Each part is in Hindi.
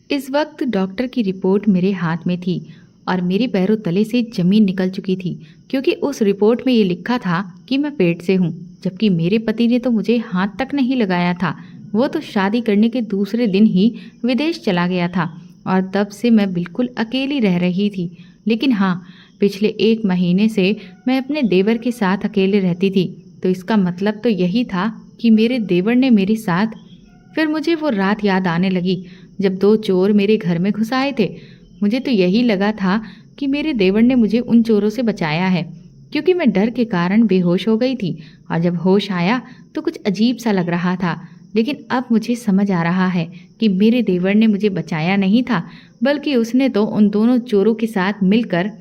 इस वक्त डॉक्टर की रिपोर्ट मेरे हाथ में थी और मेरे पैरों तले से जमीन निकल चुकी थी, क्योंकि उस रिपोर्ट में ये लिखा था कि मैं पेट से हूँ। जबकि मेरे पति ने तो मुझे हाथ तक नहीं लगाया था। वो तो शादी करने के दूसरे दिन ही विदेश चला गया था और तब से मैं बिल्कुल अकेली रह रही थी। लेकिन हाँ, पिछले 1 महीने से मैं अपने देवर के साथ अकेले रहती थी। तो इसका मतलब तो यही था कि मेरे देवर ने मेरे साथ। फिर मुझे वो रात याद आने लगी जब 2 चोर मेरे घर में घुस आए थे। मुझे तो यही लगा था कि मेरे देवर ने मुझे उन चोरों से बचाया है, क्योंकि मैं डर के कारण बेहोश हो गई थी और जब होश आया तो कुछ अजीब सा लग रहा था। लेकिन अब मुझे समझ आ रहा है कि मेरे देवर ने मुझे बचाया नहीं था, बल्कि उसने तो उन दोनों चोरों के साथ मिलकर।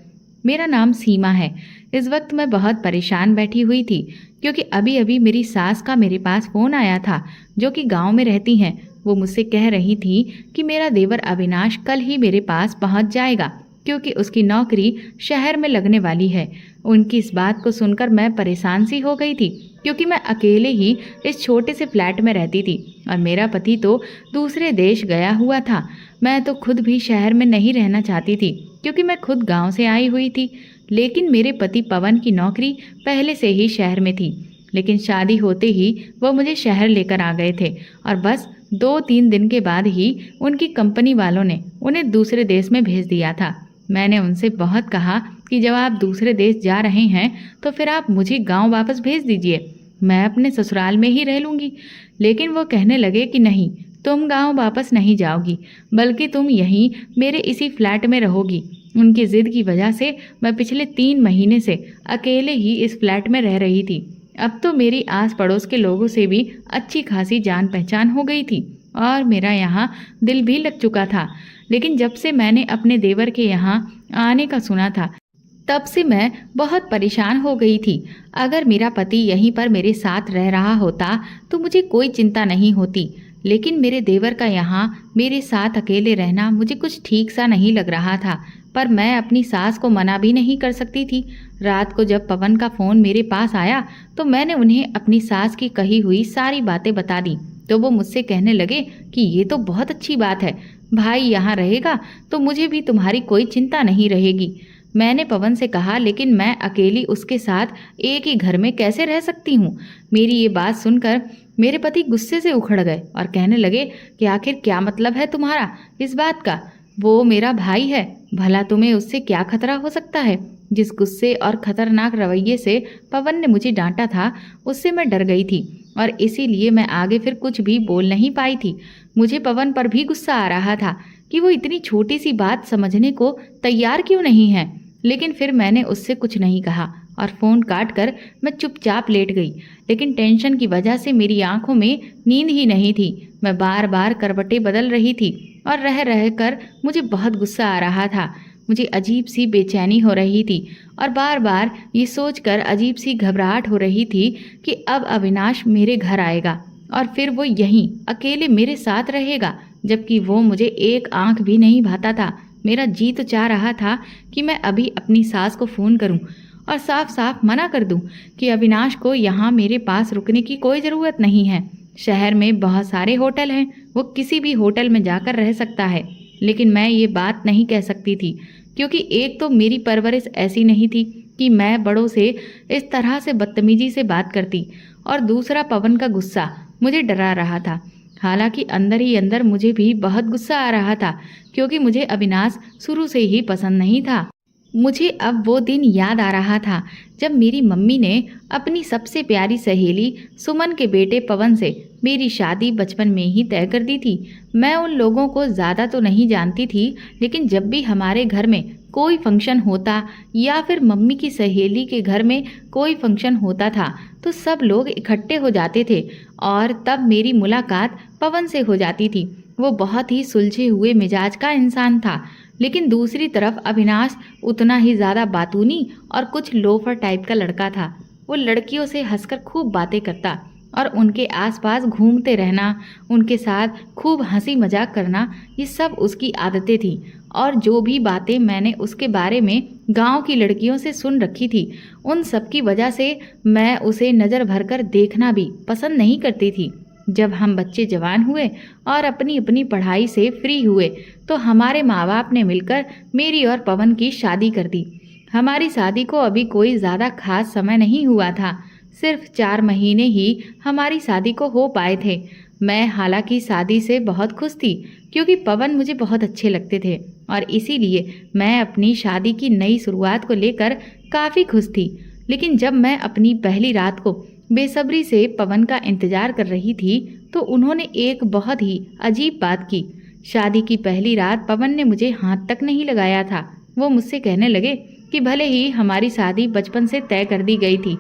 मेरा नाम सीमा है। इस वक्त मैं बहुत परेशान बैठी हुई थी, क्योंकि अभी अभी मेरी सास का मेरे पास फ़ोन आया था, जो कि गांव में रहती हैं। वो मुझसे कह रही थी कि मेरा देवर अविनाश कल ही मेरे पास पहुंच जाएगा, क्योंकि उसकी नौकरी शहर में लगने वाली है। उनकी इस बात को सुनकर मैं परेशान सी हो गई थी, क्योंकि मैं अकेले ही इस छोटे से फ्लैट में रहती थी और मेरा पति तो दूसरे देश गया हुआ था। मैं तो खुद भी शहर में नहीं रहना चाहती थी, क्योंकि मैं खुद गांव से आई हुई थी। लेकिन मेरे पति पवन की नौकरी पहले से ही शहर में थी। लेकिन शादी होते ही वो मुझे शहर लेकर आ गए थे और बस 2-3 दिन के बाद ही उनकी कंपनी वालों ने उन्हें दूसरे देश में भेज दिया था। मैंने उनसे बहुत कहा कि जब आप दूसरे देश जा रहे हैं तो फिर आप मुझे गांव वापस भेज दीजिए, मैं अपने ससुराल में ही रह लूँगी। लेकिन वो कहने लगे कि नहीं, तुम गांव वापस नहीं जाओगी, बल्कि तुम यहीं मेरे इसी फ्लैट में रहोगी। उनकी ज़िद की वजह से मैं पिछले 3 महीने से अकेले ही इस फ्लैट में रह रही थी। अब तो मेरी आस पड़ोस के लोगों से भी अच्छी खासी जान पहचान हो गई थी और मेरा यहाँ दिल भी लग चुका था। लेकिन जब से मैंने अपने देवर के यहाँ आने का सुना था, तब से मैं बहुत परेशान हो गई थी। अगर मेरा पति यहीं पर मेरे साथ रह रहा होता तो मुझे कोई चिंता नहीं होती, लेकिन मेरे देवर का यहाँ मेरे साथ अकेले रहना मुझे कुछ ठीक सा नहीं लग रहा था। पर मैं अपनी सास को मना भी नहीं कर सकती थी। रात को जब पवन का फ़ोन मेरे पास आया तो मैंने उन्हें अपनी सास की कही हुई सारी बातें बता दी। तो वो मुझसे कहने लगे कि ये तो बहुत अच्छी बात है, भाई यहाँ रहेगा तो मुझे भी तुम्हारी कोई चिंता नहीं रहेगी। मैंने पवन से कहा, लेकिन मैं अकेली उसके साथ एक ही घर में कैसे रह सकती हूँ। मेरी ये बात सुनकर मेरे पति गुस्से से उखड़ गए और कहने लगे कि आखिर क्या मतलब है तुम्हारा इस बात का, वो मेरा भाई है, भला तुम्हें उससे क्या खतरा हो सकता है। जिस गुस्से और खतरनाक रवैये से पवन ने मुझे डांटा था, उससे मैं डर गई थी और इसीलिए मैं आगे फिर कुछ भी बोल नहीं पाई थी। मुझे पवन पर भी गुस्सा आ रहा था कि वो इतनी छोटी सी बात समझने को तैयार क्यों नहीं है। लेकिन फिर मैंने उससे कुछ नहीं कहा और फ़ोन काट कर मैं चुपचाप लेट गई। लेकिन टेंशन की वजह से मेरी आंखों में नींद ही नहीं थी। मैं बार बार करवटें बदल रही थी और रह रह कर मुझे बहुत गुस्सा आ रहा था। मुझे अजीब सी बेचैनी हो रही थी और बार बार ये सोचकर अजीब सी घबराहट हो रही थी कि अब अविनाश मेरे घर आएगा और फिर वो यहीं अकेले मेरे साथ रहेगा, जबकि वो मुझे एक आंख भी नहीं भाता था। मेरा जी तो चाह रहा था कि मैं अभी अपनी सास को फ़ोन करूं और साफ साफ मना कर दूं कि अविनाश को यहाँ मेरे पास रुकने की कोई ज़रूरत नहीं है। शहर में बहुत सारे होटल हैं, वो किसी भी होटल में जाकर रह सकता है। लेकिन मैं ये बात नहीं कह सकती थी, क्योंकि एक तो मेरी परवरिश ऐसी नहीं थी कि मैं बड़ों से इस तरह से बदतमीजी से बात करती, और दूसरा पवन का गुस्सा मुझे डरा रहा था। हालांकि अंदर ही अंदर मुझे भी बहुत गुस्सा आ रहा था, क्योंकि मुझे अविनाश शुरू से ही पसंद नहीं था। मुझे अब वो दिन याद आ रहा था जब मेरी मम्मी ने अपनी सबसे प्यारी सहेली सुमन के बेटे पवन से मेरी शादी बचपन में ही तय कर दी थी। मैं उन लोगों को ज़्यादा तो नहीं जानती थी, लेकिन जब भी हमारे घर में कोई फंक्शन होता या फिर मम्मी की सहेली के घर में कोई फंक्शन होता था तो सब लोग इकट्ठे हो जाते थे और तब मेरी मुलाकात पवन से हो जाती थी। वो बहुत ही सुलझे हुए मिजाज का इंसान था, लेकिन दूसरी तरफ अविनाश उतना ही ज़्यादा बातूनी और कुछ लोफर टाइप का लड़का था। वो लड़कियों से हंसकर खूब बातें करता और उनके आसपास घूमते रहना, उनके साथ खूब हंसी मजाक करना, ये सब उसकी आदतें थी। और जो भी बातें मैंने उसके बारे में गांव की लड़कियों से सुन रखी थी, उन सब की वजह से मैं उसे नज़र भरकर देखना भी पसंद नहीं करती थी। जब हम बच्चे जवान हुए और अपनी अपनी पढ़ाई से फ्री हुए तो हमारे माँ बाप ने मिलकर मेरी और पवन की शादी कर दी। हमारी शादी को अभी कोई ज़्यादा खास समय नहीं हुआ था, सिर्फ 4 महीने ही हमारी शादी को हो पाए थे। मैं हालांकि शादी से बहुत खुश थी क्योंकि पवन मुझे बहुत अच्छे लगते थे और इसीलिए मैं अपनी शादी की नई शुरुआत को लेकर काफ़ी खुश थी। लेकिन जब मैं अपनी पहली रात को बेसब्री से पवन का इंतजार कर रही थी तो उन्होंने एक बहुत ही अजीब बात की। शादी की पहली रात पवन ने मुझे हाथ तक नहीं लगाया था। वो मुझसे कहने लगे कि भले ही हमारी शादी बचपन से तय कर दी गई थी,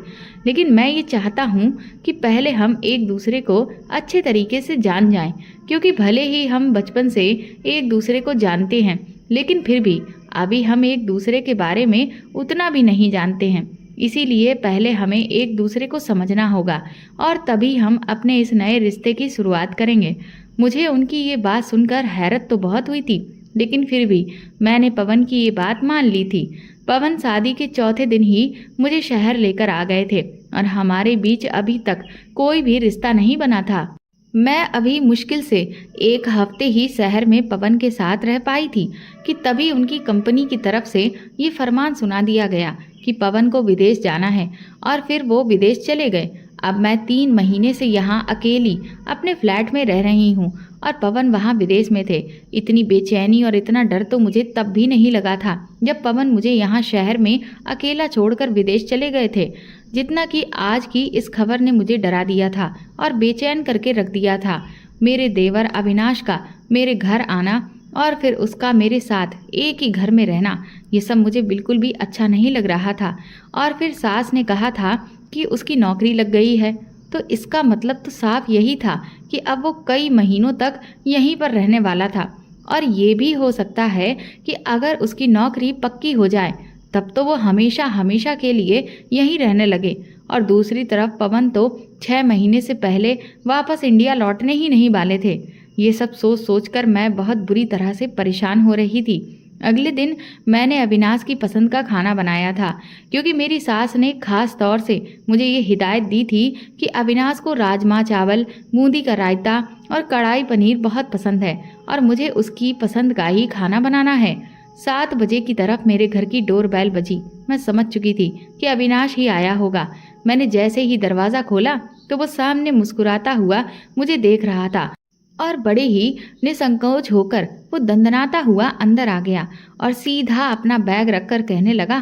लेकिन मैं ये चाहता हूँ कि पहले हम एक दूसरे को अच्छे तरीके से जान जाएं, क्योंकि भले ही हम बचपन से एक दूसरे को जानते हैं, लेकिन फिर भी अभी हम एक दूसरे के बारे में उतना भी नहीं जानते हैं। इसीलिए पहले हमें एक दूसरे को समझना होगा और तभी हम अपने इस नए रिश्ते की शुरुआत करेंगे। मुझे उनकी ये बात सुनकर हैरत तो बहुत हुई थी, लेकिन फिर भी मैंने पवन की ये बात मान ली थी। पवन शादी के चौथे दिन ही मुझे शहर लेकर आ गए थे और हमारे बीच अभी तक कोई भी रिश्ता नहीं बना था। मैं अभी मुश्किल से 1 हफ्ते ही शहर में पवन के साथ रह पाई थी कि तभी उनकी कंपनी की तरफ से ये फरमान सुना दिया गया कि पवन को विदेश जाना है और फिर वो विदेश चले गए। अब मैं 3 महीने से यहाँ अकेली अपने फ्लैट में रह रही हूँ और पवन वहाँ विदेश में थे। इतनी बेचैनी और इतना डर तो मुझे तब भी नहीं लगा था जब पवन मुझे यहाँ शहर में अकेला छोड़कर विदेश चले गए थे, जितना कि आज की इस खबर ने मुझे डरा दिया था और बेचैन करके रख दिया था। मेरे देवर अविनाश का मेरे घर आना और फिर उसका मेरे साथ एक ही घर में रहना, ये सब मुझे बिल्कुल भी अच्छा नहीं लग रहा था। और फिर सास ने कहा था कि उसकी नौकरी लग गई है, तो इसका मतलब तो साफ यही था कि अब वो कई महीनों तक यहीं पर रहने वाला था। और ये भी हो सकता है कि अगर उसकी नौकरी पक्की हो जाए तब तो वो हमेशा हमेशा के लिए यहीं रहने लगे। और दूसरी तरफ पवन तो 6 महीने से पहले वापस इंडिया लौटने ही नहीं वाले थे। ये सब सोच सोचकर मैं बहुत बुरी तरह से परेशान हो रही थी। अगले दिन मैंने अविनाश की पसंद का खाना बनाया था, क्योंकि मेरी सास ने खास तौर से मुझे ये हिदायत दी थी कि अविनाश को राजमा चावल, बूंदी का रायता और कढ़ाई पनीर बहुत पसंद है और मुझे उसकी पसंद का ही खाना बनाना है। 7 बजे की तरफ मेरे घर की डोरबेल बजी। मैं समझ चुकी थी कि अविनाश ही आया होगा। मैंने जैसे ही दरवाज़ा खोला तो वो सामने मुस्कुराता हुआ मुझे देख रहा था और बड़े ही निसंकोच होकर वो दंदनाता हुआ अंदर आ गया और सीधा अपना बैग रखकर कहने लगा,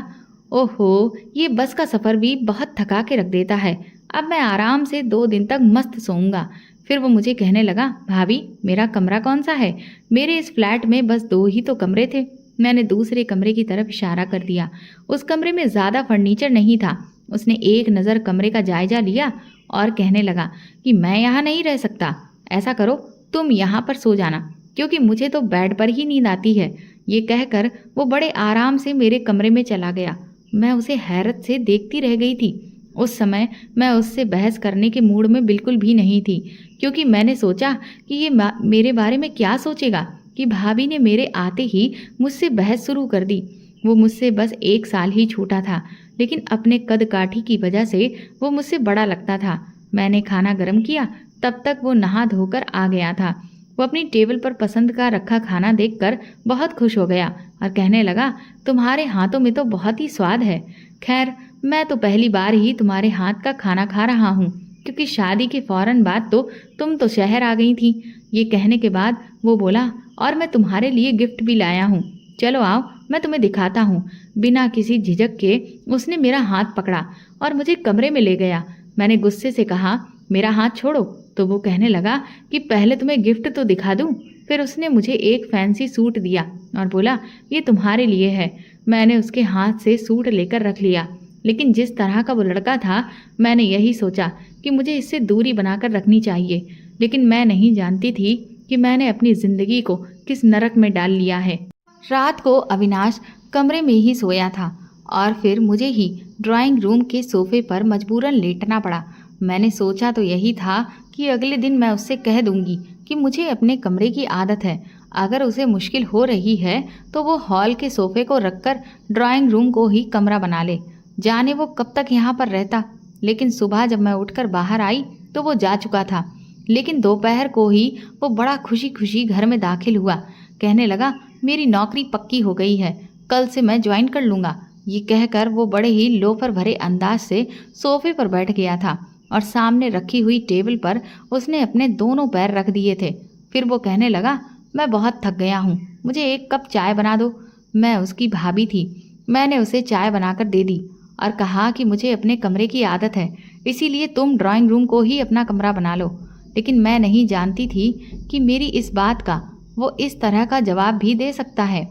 ओहो, ये बस का सफ़र भी बहुत थका के रख देता है। अब मैं आराम से 2 दिन तक मस्त सोऊंगा। फिर वो मुझे कहने लगा, भाभी, मेरा कमरा कौन सा है? मेरे इस फ्लैट में बस 2 ही तो कमरे थे। मैंने दूसरे कमरे की तरफ इशारा कर दिया। उस कमरे में ज़्यादा फर्नीचर नहीं था। उसने एक नज़र कमरे का जायजा लिया और कहने लगा कि मैं यहाँ नहीं रह सकता। ऐसा करो, तुम यहाँ पर सो जाना, क्योंकि मुझे तो बेड पर ही नींद आती है। ये कहकर वो बड़े आराम से मेरे कमरे में चला गया। मैं उसे हैरत से देखती रह गई थी। उस समय मैं उससे बहस करने के मूड में बिल्कुल भी नहीं थी, क्योंकि मैंने सोचा कि ये मेरे बारे में क्या सोचेगा कि भाभी ने मेरे आते ही मुझसे बहस शुरू कर दी। वो मुझसे बस 1 साल ही छोटा था, लेकिन अपने कद काठी की वजह से वो मुझसे बड़ा लगता था। मैंने खाना गर्म किया, तब तक वो नहा धोकर आ गया था। वो अपनी टेबल पर पसंद का रखा खाना देखकर बहुत खुश हो गया और कहने लगा, तुम्हारे हाथों में तो बहुत ही स्वाद है। खैर, मैं तो पहली बार ही तुम्हारे हाथ का खाना खा रहा हूँ, क्योंकि शादी के फ़ौरन बाद तो तुम तो शहर आ गई थी। ये कहने के बाद वो बोला, और मैं तुम्हारे लिए गिफ्ट भी लाया हूँ। चलो आओ, मैं तुम्हें दिखाता हूँ। बिना किसी झिझक के उसने मेरा हाथ पकड़ा और मुझे कमरे में ले गया। मैंने गुस्से से कहा, मेरा हाथ छोड़ो। तो वो कहने लगा कि पहले तुम्हें गिफ्ट तो दिखा दूँ। फिर उसने मुझे एक फैंसी सूट दिया और बोला, ये तुम्हारे लिए है। मैंने उसके हाथ से सूट लेकर रख लिया, लेकिन जिस तरह का वो लड़का था, मैंने यही सोचा कि मुझे इससे दूरी बनाकर रखनी चाहिए। लेकिन मैं नहीं जानती थी कि मैंने अपनी ज़िंदगी को किस नरक में डाल लिया है। रात को अविनाश कमरे में ही सोया था और फिर मुझे ही ड्राइंग रूम के सोफे पर मजबूरन लेटना पड़ा। मैंने सोचा तो यही था कि अगले दिन मैं उससे कह दूंगी कि मुझे अपने कमरे की आदत है। अगर उसे मुश्किल हो रही है तो वो हॉल के सोफे को रखकर ड्राइंग रूम को ही कमरा बना ले। जाने वो कब तक यहाँ पर रहता। लेकिन सुबह जब मैं उठकर बाहर आई तो वो जा चुका था। लेकिन दोपहर को ही वो बड़ा खुशी खुशी घर में दाखिल हुआ। कहने लगा, मेरी नौकरी पक्की हो गई है, कल से मैं ज्वाइन कर लूँगा। ये कहकर वो बड़े ही लोफर भरे अंदाज से सोफे पर बैठ गया था और सामने रखी हुई टेबल पर उसने अपने दोनों पैर रख दिए थे। फिर वो कहने लगा, मैं बहुत थक गया हूँ, मुझे एक कप चाय बना दो। मैं उसकी भाभी थी। मैंने उसे चाय बनाकर दे दी और कहा कि मुझे अपने कमरे की आदत है, इसीलिए तुम ड्राइंग रूम को ही अपना कमरा बना लो। लेकिन मैं नहीं जानती थी कि मेरी इस बात का वो इस तरह का जवाब भी दे सकता है।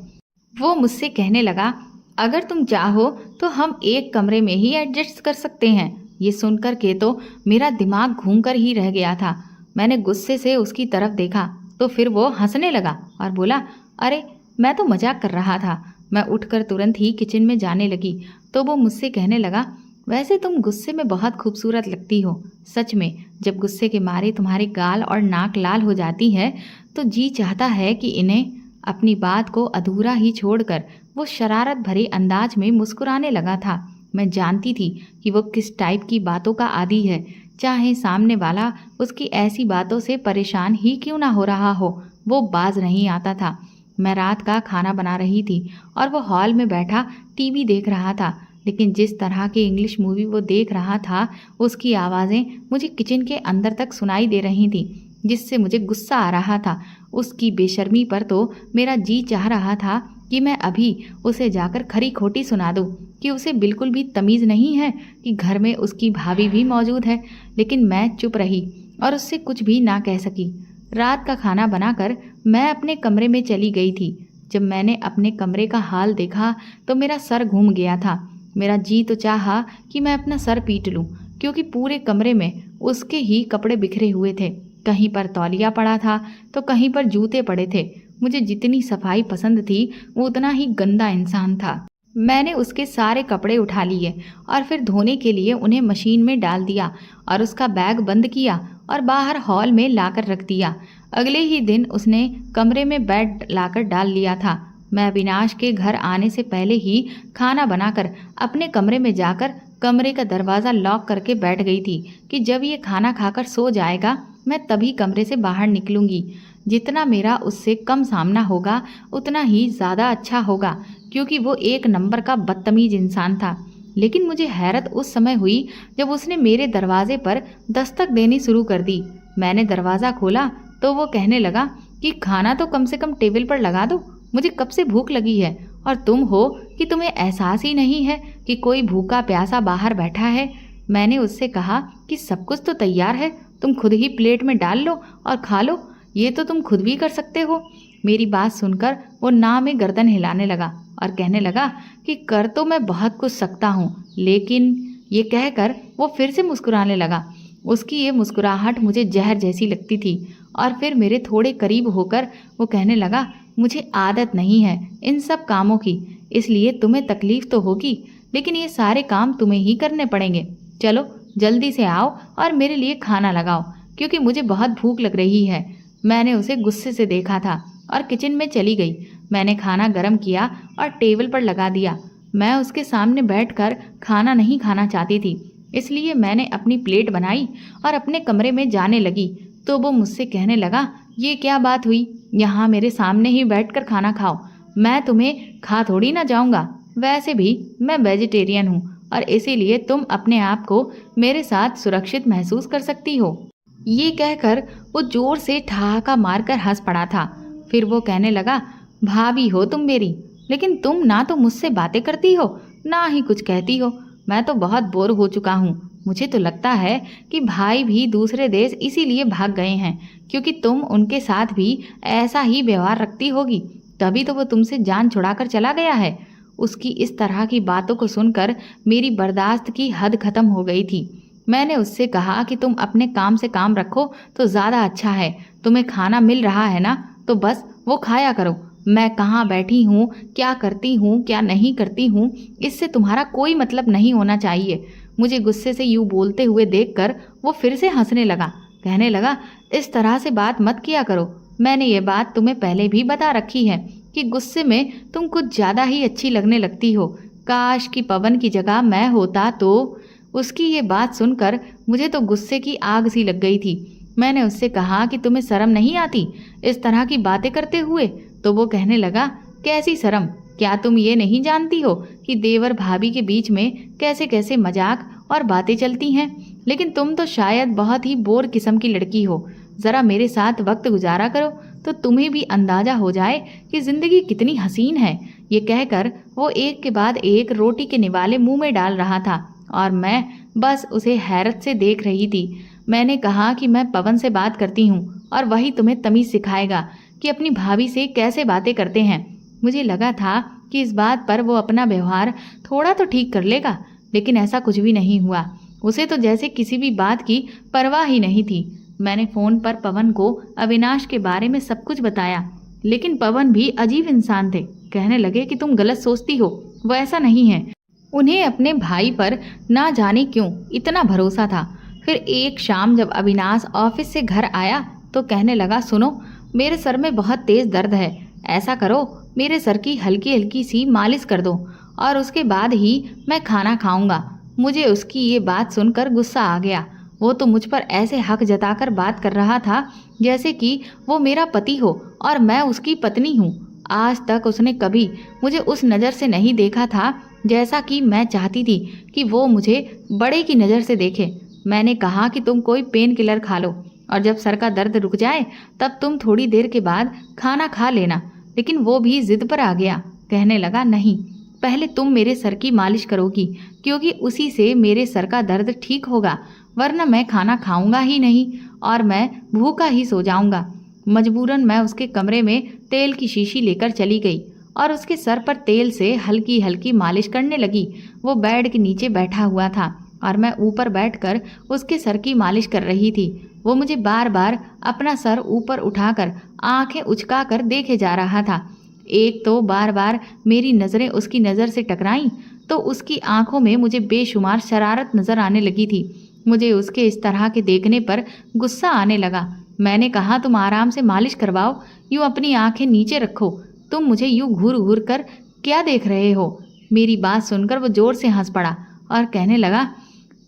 वो मुझसे कहने लगा, अगर तुम चाहो तो हम एक कमरे में ही एडजस्ट कर सकते हैं। ये सुनकर के तो मेरा दिमाग घूमकर ही रह गया था। मैंने गुस्से से उसकी तरफ देखा तो फिर वो हंसने लगा और बोला, अरे मैं तो मजाक कर रहा था। मैं उठकर तुरंत ही किचन में जाने लगी तो वो मुझसे कहने लगा, वैसे तुम गुस्से में बहुत खूबसूरत लगती हो। सच में जब गुस्से के मारे तुम्हारे गाल और नाक लाल हो जाती है तो जी चाहता है कि इन्हें। अपनी बात को अधूरा ही छोड़कर वो शरारत भरे अंदाज में मुस्कुराने लगा था। मैं जानती थी कि वो किस टाइप की बातों का आदी है, चाहे सामने वाला उसकी ऐसी बातों से परेशान ही क्यों ना हो रहा हो, वो बाज नहीं आता था। मैं रात का खाना बना रही थी और वो हॉल में बैठा टीवी देख रहा था, लेकिन जिस तरह की इंग्लिश मूवी वो देख रहा था उसकी आवाज़ें मुझे किचन के अंदर तक सुनाई दे रही थी, जिससे मुझे गुस्सा आ रहा था। उसकी बेशर्मी पर तो मेरा जी चाह रहा था कि मैं अभी उसे जाकर खरी खोटी सुना दूं कि उसे बिल्कुल भी तमीज़ नहीं है कि घर में उसकी भाभी भी मौजूद है। लेकिन मैं चुप रही और उससे कुछ भी ना कह सकी। रात का खाना बनाकर मैं अपने कमरे में चली गई थी। जब मैंने अपने कमरे का हाल देखा तो मेरा सर घूम गया था। मेरा जी तो चाहा कि मैं अपना सर पीट लूं, क्योंकि पूरे कमरे में उसके ही कपड़े बिखरे हुए थे। कहीं पर तौलिया पड़ा था तो कहीं पर जूते पड़े थे। मुझे जितनी सफाई पसंद थी वो उतना ही गंदा इंसान था। मैंने उसके सारे कपड़े उठा लिए और फिर धोने के लिए उन्हें मशीन में डाल दिया और उसका बैग बंद किया और बाहर हॉल में लाकर रख दिया। अगले ही दिन उसने कमरे में बेड लाकर डाल लिया था। मैं अविनाश के घर आने से पहले ही खाना बनाकर अपने कमरे में जाकर कमरे का दरवाज़ा लॉक करके बैठ गई थी कि जब ये खाना खाकर सो जाएगा मैं तभी कमरे से बाहर निकलूंगी। जितना मेरा उससे कम सामना होगा उतना ही ज़्यादा अच्छा होगा, क्योंकि वो एक नंबर का बदतमीज इंसान था। लेकिन मुझे हैरत उस समय हुई जब उसने मेरे दरवाजे पर दस्तक देनी शुरू कर दी। मैंने दरवाज़ा खोला तो वो कहने लगा कि खाना तो कम से कम टेबल पर लगा दो, मुझे कब से भूख लगी है और तुम हो कि तुम्हें एहसास ही नहीं है कि कोई भूखा प्यासा बाहर बैठा है। मैंने उससे कहा कि सब कुछ तो तैयार है, तुम खुद ही प्लेट में डाल लो और खा लो, ये तो तुम खुद भी कर सकते हो। मेरी बात सुनकर वो ना में गर्दन हिलाने लगा और कहने लगा कि कर तो मैं बहुत कुछ सकता हूँ, लेकिन ये कहकर वो फिर से मुस्कुराने लगा। उसकी ये मुस्कुराहट मुझे जहर जैसी लगती थी और फिर मेरे थोड़े करीब होकर वो कहने लगा, मुझे आदत नहीं है इन सब कामों की, इसलिए तुम्हें तकलीफ तो होगी, लेकिन ये सारे काम तुम्हें ही करने पड़ेंगे। चलो जल्दी से आओ और मेरे लिए खाना लगाओ, क्योंकि मुझे बहुत भूख लग रही है। मैंने उसे गुस्से से देखा था और किचन में चली गई। मैंने खाना गर्म किया और टेबल पर लगा दिया। मैं उसके सामने बैठकर खाना नहीं खाना चाहती थी, इसलिए मैंने अपनी प्लेट बनाई और अपने कमरे में जाने लगी तो वो मुझसे कहने लगा, ये क्या बात हुई, यहाँ मेरे सामने ही बैठकर खाना खाओ, मैं तुम्हें खा थोड़ी ना जाऊँगा। वैसे भी मैं वेजिटेरियन हूँ और इसीलिए तुम अपने आप को मेरे साथ सुरक्षित महसूस कर सकती हो। ये कहकर वो जोर से ठहाका मारकर हंस पड़ा था। फिर वो कहने लगा, भाभी हो तुम मेरी, लेकिन तुम ना तो मुझसे बातें करती हो ना ही कुछ कहती हो। मैं तो बहुत बोर हो चुका हूँ। मुझे तो लगता है कि भाई भी दूसरे देश इसीलिए भाग गए हैं क्योंकि तुम उनके साथ भी ऐसा ही व्यवहार रखती होगी, तभी तो वो तुमसे जान छुड़ाकर चला गया है। उसकी इस तरह की बातों को सुनकर मेरी बर्दाश्त की हद खत्म हो गई थी। मैंने उससे कहा कि तुम अपने काम से काम रखो तो ज़्यादा अच्छा है। तुम्हें खाना मिल रहा है ना, तो बस वो खाया करो। मैं कहाँ बैठी हूँ, क्या करती हूँ, क्या नहीं करती हूँ, इससे तुम्हारा कोई मतलब नहीं होना चाहिए। मुझे गुस्से से यूँ बोलते हुए देखकर वो फिर से हंसने लगा। कहने लगा, इस तरह से बात मत किया करो। मैंने ये बात तुम्हें पहले भी बता रखी है कि गुस्से में तुम कुछ ज़्यादा ही अच्छी लगने लगती हो। काश कि पवन की जगह मैं होता तो। उसकी ये बात सुनकर मुझे तो गुस्से की आग सी लग गई थी। मैंने उससे कहा कि तुम्हें शर्म नहीं आती इस तरह की बातें करते हुए? तो वो कहने लगा, कैसी शर्म? क्या तुम ये नहीं जानती हो कि देवर भाभी के बीच में कैसे कैसे मजाक और बातें चलती हैं? लेकिन तुम तो शायद बहुत ही बोर किस्म की लड़की हो। ज़रा मेरे साथ वक्त गुजारा करो तो तुम्हें भी अंदाज़ा हो जाए कि ज़िंदगी कितनी हसीन है। ये कहकर वो एक के बाद एक रोटी के निवाले मुंह में डाल रहा था और मैं बस उसे हैरत से देख रही थी। मैंने कहा कि मैं पवन से बात करती हूँ और वही तुम्हें तमीज़ सिखाएगा कि अपनी भाभी से कैसे बातें करते हैं। मुझे लगा था कि इस बात पर वो अपना व्यवहार थोड़ा तो ठीक कर लेगा, लेकिन ऐसा कुछ भी नहीं हुआ। उसे तो जैसे किसी भी बात की परवाह ही नहीं थी। मैंने फ़ोन पर पवन को अविनाश के बारे में सब कुछ बताया, लेकिन पवन भी अजीब इंसान थे। कहने लगे कि तुम गलत सोचती हो, वो ऐसा नहीं है। उन्हें अपने भाई पर ना जाने क्यों इतना भरोसा था। फिर एक शाम जब अविनाश ऑफिस से घर आया तो कहने लगा, सुनो, मेरे सर में बहुत तेज़ दर्द है, ऐसा करो मेरे सर की हल्की हल्की सी मालिश कर दो और उसके बाद ही मैं खाना खाऊंगा। मुझे उसकी ये बात सुनकर गुस्सा आ गया। वो तो मुझ पर ऐसे हक जताकर बात कर रहा था जैसे कि वो मेरा पति हो और मैं उसकी पत्नी हूँ। आज तक उसने कभी मुझे उस नज़र से नहीं देखा था जैसा कि मैं चाहती थी कि वो मुझे बड़े की नज़र से देखे। मैंने कहा कि तुम कोई पेन किलर खा लो और जब सर का दर्द रुक जाए तब तुम थोड़ी देर के बाद खाना खा लेना। लेकिन वो भी जिद पर आ गया। कहने लगा, नहीं, पहले तुम मेरे सर की मालिश करोगी क्योंकि उसी से मेरे सर का दर्द ठीक होगा, वरना मैं खाना खाऊंगा ही नहीं और मैं भूखा ही सो जाऊंगा। मजबूरन मैं उसके कमरे में तेल की शीशी लेकर चली गई और उसके सर पर तेल से हल्की हल्की मालिश करने लगी। वो बेड के नीचे बैठा हुआ था और मैं ऊपर बैठकर उसके सर की मालिश कर रही थी। वो मुझे बार बार अपना सर ऊपर उठाकर आंखें उचकाकर देखे जा रहा था। एक तो बार बार मेरी नज़रें उसकी नज़र से टकराईं तो उसकी आंखों में मुझे बेशुमार शरारत नज़र आने लगी थी। मुझे उसके इस तरह के देखने पर गुस्सा आने लगा। मैंने कहा, तुम आराम से मालिश करवाओ, यूँ अपनी आंखें नीचे रखो, तुम मुझे यूँ घूर घूर कर क्या देख रहे हो? मेरी बात सुनकर वो ज़ोर से हंस पड़ा और कहने लगा,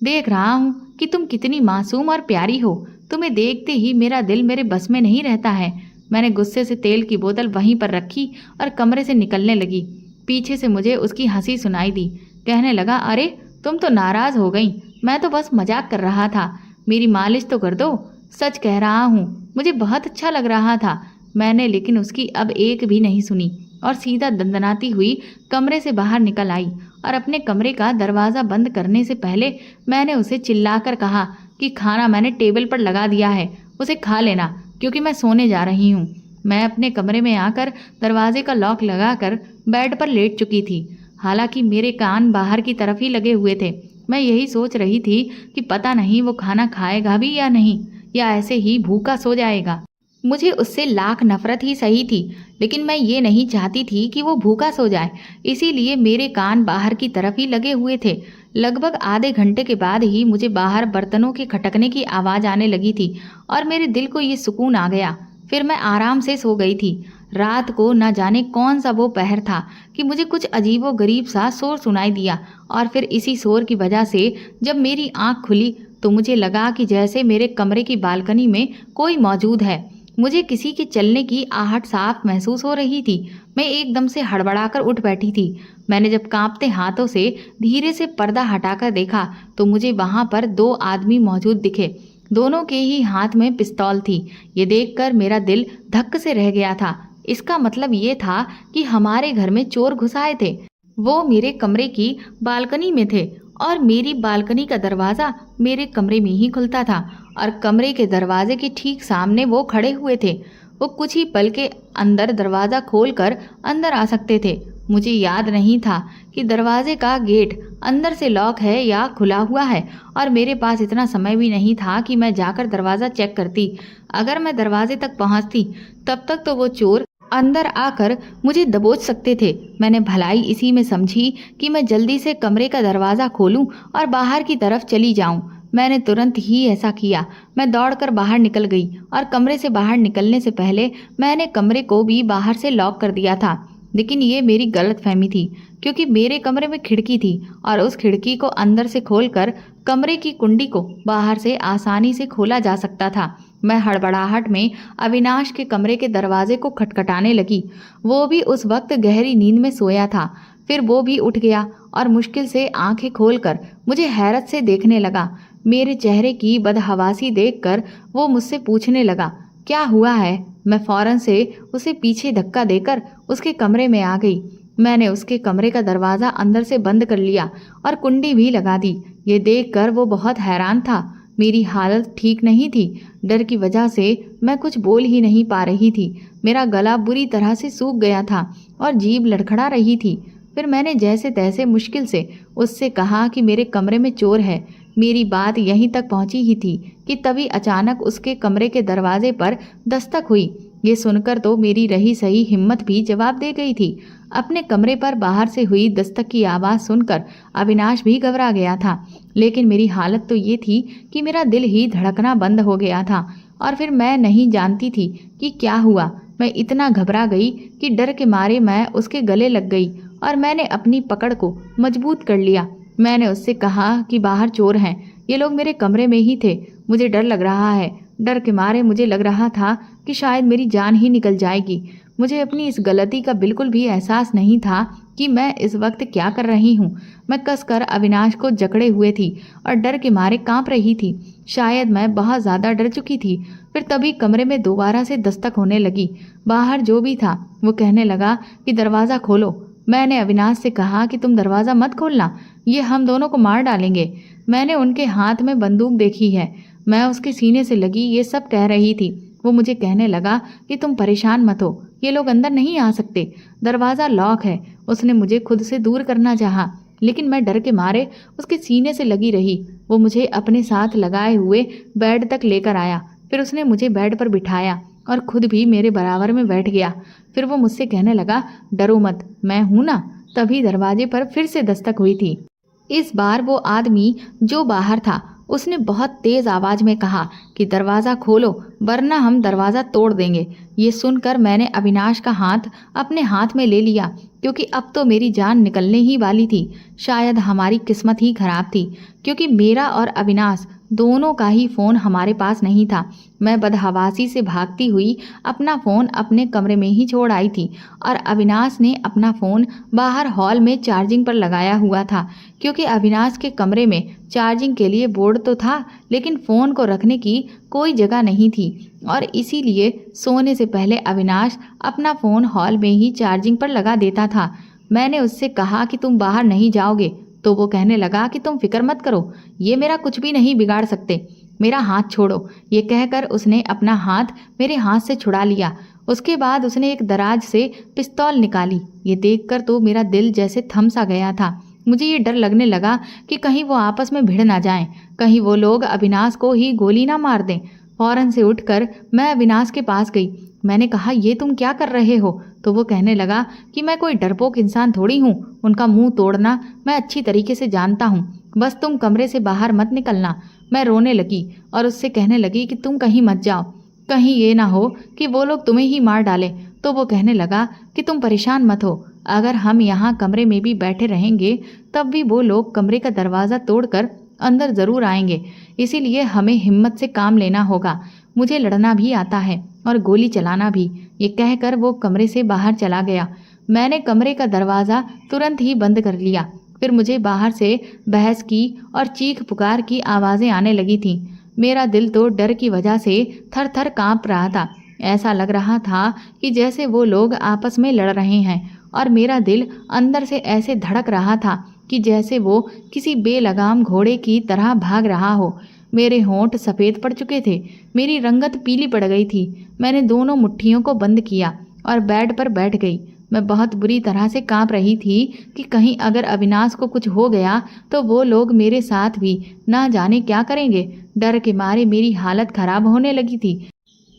देख रहा हूँ कि तुम कितनी मासूम और प्यारी हो, तुम्हें देखते ही मेरा दिल मेरे बस में नहीं रहता है। मैंने गुस्से से तेल की बोतल वहीं पर रखी और कमरे से निकलने लगी। पीछे से मुझे उसकी हंसी सुनाई दी। कहने लगा, अरे तुम तो नाराज़ हो गई, मैं तो बस मजाक कर रहा था, मेरी मालिश तो कर दो। सच कह रहा हूँ, मुझे बहुत अच्छा लग रहा था। मैंने लेकिन उसकी अब एक भी नहीं सुनी और सीधा दंदनाती हुई कमरे से बाहर निकल आई और अपने कमरे का दरवाज़ा बंद करने से पहले मैंने उसे चिल्लाकर कहा कि खाना मैंने टेबल पर लगा दिया है, उसे खा लेना क्योंकि मैं सोने जा रही हूँ। मैं अपने कमरे में आकर दरवाजे का लॉक लगाकर बेड पर लेट चुकी थी। हालांकि मेरे कान बाहर की तरफ ही लगे हुए थे। मैं यही सोच रही थी कि पता नहीं वो खाना खाएगा भी या नहीं, या ऐसे ही भूखा सो जाएगा। मुझे उससे लाख नफरत ही सही थी, लेकिन मैं ये नहीं चाहती थी कि वो भूखा सो जाए, इसीलिए मेरे कान बाहर की तरफ ही लगे हुए थे। लगभग आधे घंटे के बाद ही मुझे बाहर बर्तनों के खटकने की आवाज़ आने लगी थी और मेरे दिल को ये सुकून आ गया। फिर मैं आराम से सो गई थी। रात को न जाने कौन सा वो पहर था कि मुझे कुछ अजीबो गरीब सा शोर सुनाई दिया और फिर इसी शोर की वजह से जब मेरी आँख खुली तो मुझे लगा कि जैसे मेरे कमरे की बालकनी में कोई मौजूद है। मुझे किसी के चलने की आहट साफ महसूस हो रही थी। मैं एकदम से हड़बड़ाकर उठ बैठी थी। मैंने जब कांपते हाथों से धीरे से पर्दा हटाकर देखा तो मुझे वहां पर 2 आदमी मौजूद दिखे। दोनों के ही हाथ में पिस्तौल थी। ये देखकर मेरा दिल धक्क से रह गया था। इसका मतलब ये था कि हमारे घर में चोर घुस आए थे। वो मेरे कमरे की बालकनी में थे और मेरी बालकनी का दरवाज़ा मेरे कमरे में ही खुलता था और कमरे के दरवाजे के ठीक सामने वो खड़े हुए थे। वो कुछ ही पल के अंदर दरवाज़ा खोलकर अंदर आ सकते थे। मुझे याद नहीं था कि दरवाजे का गेट अंदर से लॉक है या खुला हुआ है और मेरे पास इतना समय भी नहीं था कि मैं जाकर दरवाज़ा चेक करती। अगर मैं दरवाजे तक पहुंचती तब तक तो वो चोर अंदर आकर मुझे दबोच सकते थे। मैंने भलाई इसी में समझी कि मैं जल्दी से कमरे का दरवाज़ा खोलूं और बाहर की तरफ चली जाऊं। मैंने तुरंत ही ऐसा किया। मैं दौड़कर बाहर निकल गई और कमरे से बाहर निकलने से पहले मैंने कमरे को भी बाहर से लॉक कर दिया था। लेकिन ये मेरी गलतफहमी थी क्योंकि मेरे कमरे में खिड़की थी और उस खिड़की को अंदर से खोलकर कमरे की कुंडी को बाहर से आसानी से खोला जा सकता था। मैं हड़बड़ाहट में अविनाश के कमरे के दरवाजे को खटखटाने लगी। वो भी उस वक्त गहरी नींद में सोया था। फिर वो भी उठ गया और मुश्किल से आंखें खोलकर मुझे हैरत से देखने लगा। मेरे चेहरे की बदहवासी देखकर वो मुझसे पूछने लगा, क्या हुआ है? मैं फौरन से उसे पीछे धक्का देकर उसके कमरे में आ गई। मैंने उसके कमरे का दरवाज़ा अंदर से बंद कर लिया और कुंडी भी लगा दी। ये देखकर वो बहुत हैरान था। मेरी हालत ठीक नहीं थी। डर की वजह से मैं कुछ बोल ही नहीं पा रही थी। मेरा गला बुरी तरह से सूख गया था और जीभ लड़खड़ा रही थी। फिर मैंने जैसे तैसे मुश्किल से उससे कहा कि मेरे कमरे में चोर है। मेरी बात यहीं तक पहुंची ही थी कि तभी अचानक उसके कमरे के दरवाजे पर दस्तक हुई। ये सुनकर तो मेरी रही सही हिम्मत भी जवाब दे गई थी। अपने कमरे पर बाहर से हुई दस्तक की आवाज़ सुनकर अविनाश भी घबरा गया था। लेकिन मेरी हालत तो ये थी कि मेरा दिल ही धड़कना बंद हो गया था और फिर मैं नहीं जानती थी कि क्या हुआ। मैं इतना घबरा गई कि डर के मारे मैं उसके गले लग गई और मैंने अपनी पकड़ को मजबूत कर लिया। मैंने उससे कहा कि बाहर चोर हैं, ये लोग मेरे कमरे में ही थे। मुझे डर लग रहा है। डर के मारे मुझे लग रहा था कि शायद मेरी जान ही निकल जाएगी। मुझे अपनी इस गलती का बिल्कुल भी एहसास नहीं था कि मैं इस वक्त क्या कर रही हूँ। मैं कसकर अविनाश को जकड़े हुए थी और डर के मारे कांप रही थी। शायद मैं बहुत ज़्यादा डर चुकी थी। फिर तभी कमरे में दोबारा से दस्तक होने लगी। बाहर जो भी था वो कहने लगा कि दरवाज़ा खोलो। मैंने अविनाश से कहा कि तुम दरवाज़ा मत खोलना, ये हम दोनों को मार डालेंगे। मैंने उनके हाथ में बंदूक देखी है। मैं उसके सीने से लगी ये सब कह रही थी। वो मुझे कहने लगा कि तुम परेशान मत हो, ये लोग अंदर नहीं आ सकते, दरवाज़ा लॉक है। उसने मुझे खुद से दूर करना चाहा, लेकिन मैं डर के मारे उसके सीने से लगी रही। वो मुझे अपने साथ लगाए हुए बेड तक लेकर आया। फिर उसने मुझे बेड पर बिठाया और खुद भी मेरे बराबर में बैठ गया। फिर वो मुझसे कहने लगा, डरो मत, मैं हूं ना। तभी दरवाजे पर फिर से दस्तक हुई थी। इस बार वो आदमी जो बाहर था उसने बहुत तेज आवाज में कहा कि दरवाज़ा खोलो वरना हम दरवाज़ा तोड़ देंगे। ये सुनकर मैंने अविनाश का हाथ अपने हाथ में ले लिया, क्योंकि अब तो मेरी जान निकलने ही वाली थी। शायद हमारी किस्मत ही खराब थी, क्योंकि मेरा और अविनाश दोनों का ही फ़ोन हमारे पास नहीं था। मैं बदहवासी से भागती हुई अपना फ़ोन अपने कमरे में ही छोड़ आई थी और अविनाश ने अपना फ़ोन बाहर हॉल में चार्जिंग पर लगाया हुआ था, क्योंकि अविनाश के कमरे में चार्जिंग के लिए बोर्ड तो था लेकिन फ़ोन को रखने की कोई जगह नहीं थी और इसीलिए सोने से पहले अविनाश अपना फ़ोन हॉल में ही चार्जिंग पर लगा देता था। मैंने उससे कहा कि तुम बाहर नहीं जाओगे, तो वो कहने लगा कि तुम फिक्र मत करो, ये मेरा कुछ भी नहीं बिगाड़ सकते, मेरा हाथ छोड़ो। ये कहकर उसने अपना हाथ मेरे हाथ से छुड़ा लिया। उसके बाद उसने एक दराज से पिस्तौल निकाली। ये देखकर तो मेरा दिल जैसे थम सा गया था। मुझे ये डर लगने लगा कि कहीं वो आपस में भिड़ ना जाएं, कहीं वो लोग अविनाश को ही गोली ना मार दें। फौरन से उठकर मैं अविनाश के पास गई। मैंने कहा, ये तुम क्या कर रहे हो? तो वो कहने लगा कि मैं कोई डरपोक इंसान थोड़ी हूँ, उनका मुंह तोड़ना मैं अच्छी तरीके से जानता हूँ, बस तुम कमरे से बाहर मत निकलना। मैं रोने लगी और उससे कहने लगी कि तुम कहीं मत जाओ, कहीं ये ना हो कि वो लोग तुम्हें ही मार डालें। तो वो कहने लगा कि तुम परेशान मत हो, अगर हम यहाँ कमरे में भी बैठे रहेंगे तब भी वो लोग कमरे का दरवाज़ा तोड़कर अंदर ज़रूर आएंगे, इसीलिए हमें हिम्मत से काम लेना होगा। मुझे लड़ना भी आता है और गोली चलाना भी। ये कहकर वो कमरे से बाहर चला गया। मैंने कमरे का दरवाज़ा तुरंत ही बंद कर लिया। फिर मुझे बाहर से बहस की और चीख पुकार की आवाज़ें आने लगी थीं। मेरा दिल तो डर की वजह से थर थर काँप रहा था। ऐसा लग रहा था कि जैसे वो लोग आपस में लड़ रहे हैं और मेरा दिल अंदर से ऐसे धड़क रहा था कि जैसे वो किसी बेलगाम घोड़े की तरह भाग रहा हो। मेरे होंठ सफ़ेद पड़ चुके थे, मेरी रंगत पीली पड़ गई थी। मैंने दोनों मुट्ठियों को बंद किया और बेड पर बैठ गई। मैं बहुत बुरी तरह से कांप रही थी कि कहीं अगर अविनाश को कुछ हो गया तो वो लोग मेरे साथ भी ना जाने क्या करेंगे। डर के मारे मेरी हालत खराब होने लगी थी।